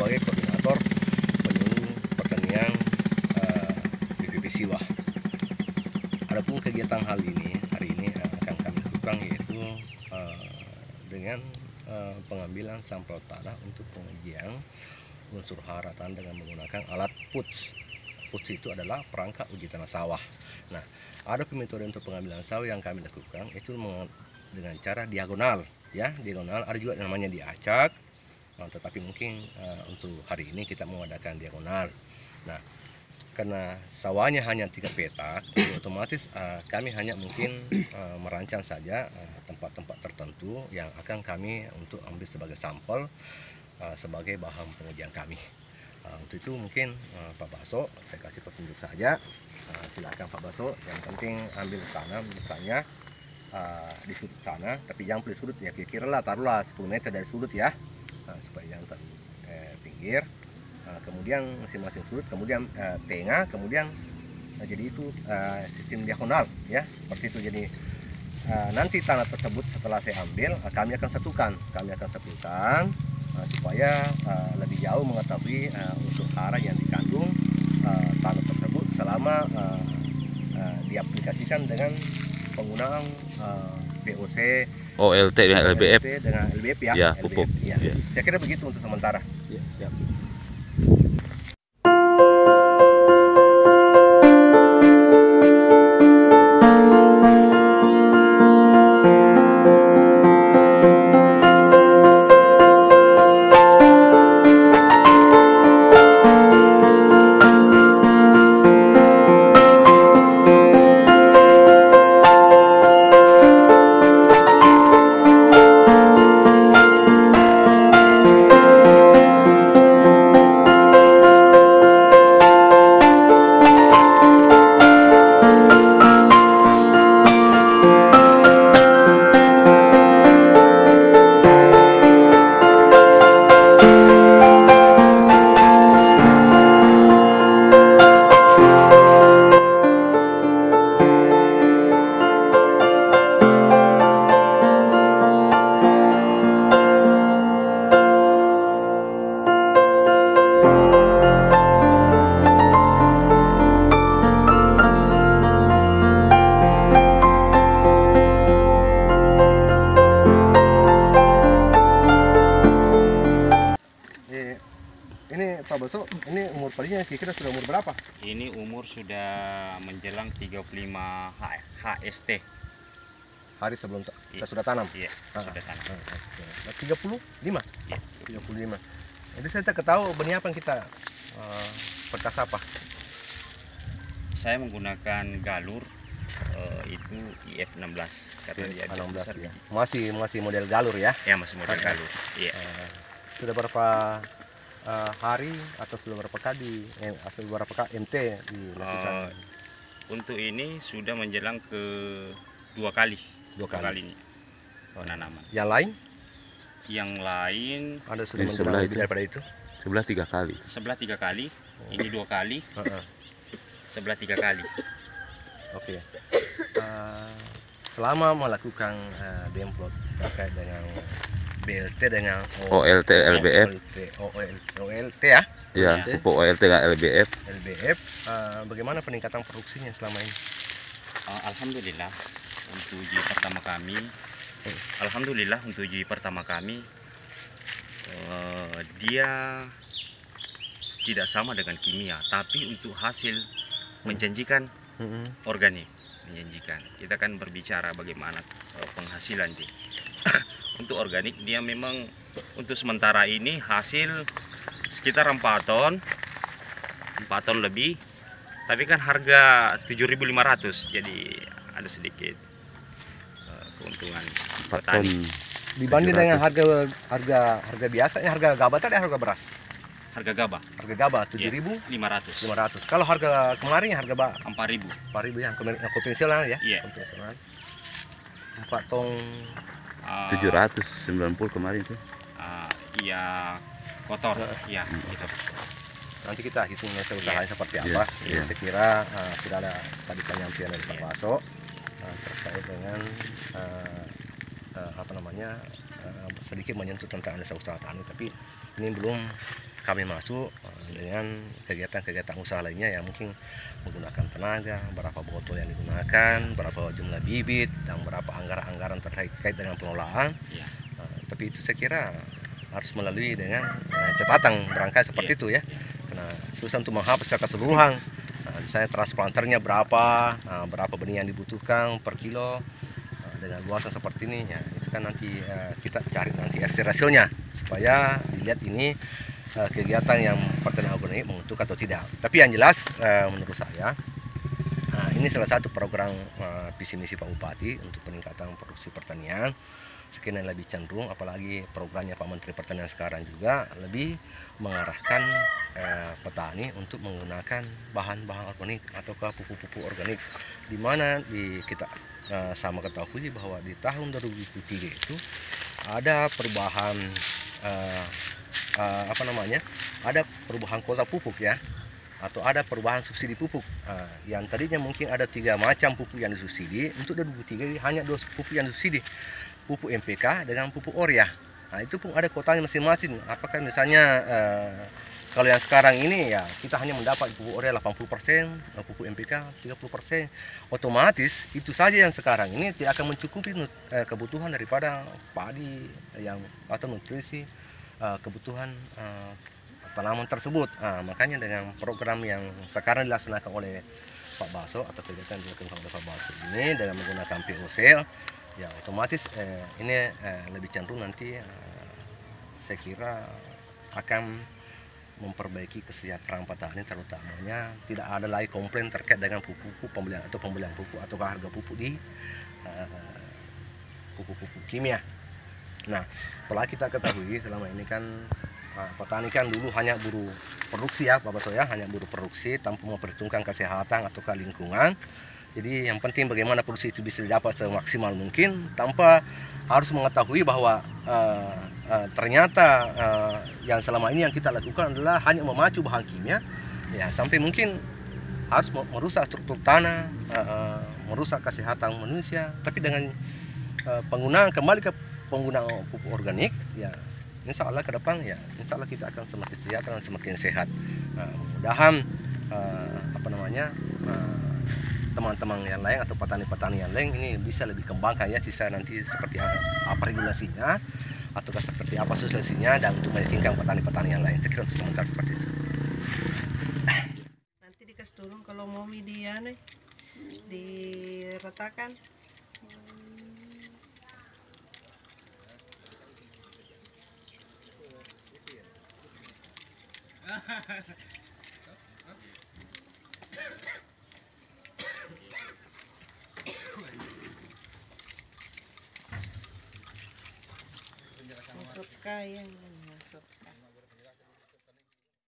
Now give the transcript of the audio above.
sebagai koordinator penyuluh pertanian BPP Siwah. Adapun kegiatan hari ini akan kami lakukan yaitu dengan pengambilan sampel tanah untuk pengujian unsur hara tanah dengan menggunakan alat PUTS. PUTS itu adalah perangkat uji tanah sawah. Nah, ada metode untuk pengambilan sawah yang kami lakukan itu dengan cara diagonal, ya, diagonal. Ada juga namanya diacak, tetapi mungkin untuk hari ini kita mengadakan diagonal. Nah, karena sawahnya hanya 3 petak, otomatis kami hanya mungkin merancang saja tempat-tempat tertentu yang akan kami untuk ambil sebagai sampel sebagai bahan pengujian kami. Untuk itu mungkin Pak Baso, saya kasih petunjuk saja. Silakan Pak Baso, yang penting ambil tanam misalnya di sudut sana, tapi jangan di sudut ya, kira-kira lah taruhlah 10 meter dari sudut ya, supaya jangan pinggir. Kemudian masing-masing sudut, kemudian tengah, kemudian jadi itu sistem diagonal ya, seperti itu. Jadi nanti tanah tersebut setelah saya ambil kami akan satukan supaya lebih jauh mengetahui unsur hara yang dikandung tanah tersebut selama diaplikasikan dengan penggunaan POC, OLT dengan LBF ya, ya, LBF, pupuk. ya. Ya. Saya kira begitu untuk sementara. Ya, siap. Ini Pak Baso, ini umur padinya kira-kira sudah umur berapa? Ini umur sudah menjelang 35 HST. Hari sebelum kita Iya. sudah tanam? Iya, sudah tanam. 35? Iya. 35. Jadi saya tak tahu benih apa yang kita perkas apa? Saya menggunakan galur itu IF16 karena dia agak 16 besar ya. biji. Masih model galur ya? Ya, masih model galur. Iya. Sudah berapa hari atau sudah berapa kali MT dilakukan? Untuk ini sudah menjelang ke 2 kali. Dua kali ini penanaman. Yang lain? Yang lain Ada sudah Di sebelah lebih itu. daripada itu? Sebelah 3 kali. sebelah 3 kali, ini 2 kali, sebelah 3 kali. Oke. Selama melakukan demplot terkait dengan BLT dengan OLT LBF. OLT ya? Ya, Ya. pupuk OLT dengan LBF. LBF, bagaimana peningkatan produksinya selama ini? Alhamdulillah untuk uji pertama kami. Dia tidak sama dengan kimia, tapi untuk hasil menjanjikan organik, menjanjikan. Kita kan berbicara bagaimana penghasilan dia. Untuk organik dia memang untuk sementara ini hasil sekitar 4 ton lebih, tapi kan harga 7.500, jadi ada sedikit keuntungan 4 ton. petani. Dibanding dengan harga biasanya, harga gabah tadi, harga beras, Harga gabah harga gabah 7.500. 500, Kalau harga kemarin harga 4.000. 4.000 yang konvensional ya? Iya. Konvensional. 4 tong 790 kemarin tuh. Iya, kotor. Iya, gitu. nanti kita hitung usahanya seperti apa. Iya. Saya kira sudah ada tadi penyampaian dari Pak Baso terkait dengan sedikit menyentuh tentang usaha tani, tapi ini belum kami masuk dengan kegiatan-kegiatan usaha lainnya yang mungkin menggunakan tenaga, berapa botol yang digunakan, berapa jumlah bibit, dan berapa anggaran-anggaran terkait dengan pengelolaan. Ya. Tapi itu saya kira harus melalui dengan catatan berangkai seperti itu ya. Karena susah untuk menghapus secara keseluruhan. Misalnya transplanternya berapa, berapa benih yang dibutuhkan per kilo, dengan luasan seperti ini ya, itu kan nanti kita cari nanti RC rasionya supaya dilihat ini kegiatan yang pertanian organik menguntungkan atau tidak. Tapi yang jelas menurut saya ini salah satu program visi misi Pak Bupati untuk peningkatan produksi pertanian. Sekian lebih cenderung, apalagi programnya Pak Menteri Pertanian sekarang juga lebih mengarahkan petani untuk menggunakan bahan-bahan organik atau pupuk-pupuk organik, di mana kita sama ketahui bahwa di tahun 2023 itu ada perubahan ada perubahan kuota pupuk ya, atau ada perubahan subsidi pupuk. Yang tadinya mungkin ada 3 macam pupuk yang disubsidi, untuk 2023 hanya 2 pupuk yang disubsidi, pupuk NPK dengan pupuk urea. Nah, itu pun ada kuotanya masing-masing. Apakah misalnya kalau yang sekarang ini ya kita hanya mendapat pupuk urea 80%, pupuk NPK 30%. Otomatis itu saja yang sekarang ini tidak akan mencukupi kebutuhan daripada padi yang atau nutrisi kebutuhan tanaman tersebut. Makanya dengan program yang sekarang dilaksanakan oleh Pak Baso atau kegiatan yang dilakukan oleh Pak Baso ini dengan menggunakan POC, ya otomatis ini lebih cenderung nanti saya kira akan memperbaiki kesejahteraan petani, terutamanya tidak ada lagi komplain terkait dengan pupuk pembelian pupuk atau harga pupuk di pupuk-pupuk kimia. Nah, setelah kita ketahui selama ini kan petani kan dulu hanya buru produksi ya Pak Baso ya, hanya buru produksi tanpa memperhitungkan kesehatan atau lingkungan. Jadi yang penting bagaimana produksi itu bisa didapat semaksimal mungkin tanpa harus mengetahui bahwa ternyata yang selama ini yang kita lakukan adalah hanya memacu bahan kimia ya, sampai mungkin harus merusak struktur tanah, merusak kesehatan manusia. Tapi dengan penggunaan kembali ke penggunaan pupuk organik ya, insya Allah ke depan ya, insya Allah kita akan semakin sejahtera dan semakin sehat. Mudah-mudahan teman-teman yang lain atau petani-petani yang lain ini bisa lebih kembangkan ya, sisa nanti seperti apa regulasinya atau seperti apa solusinya, dan untuk meyakinkan petani-petani yang lain. Saya kira sementara seperti itu. Nanti dikasih turun kalau mau media nih diratakan. Masuk kain.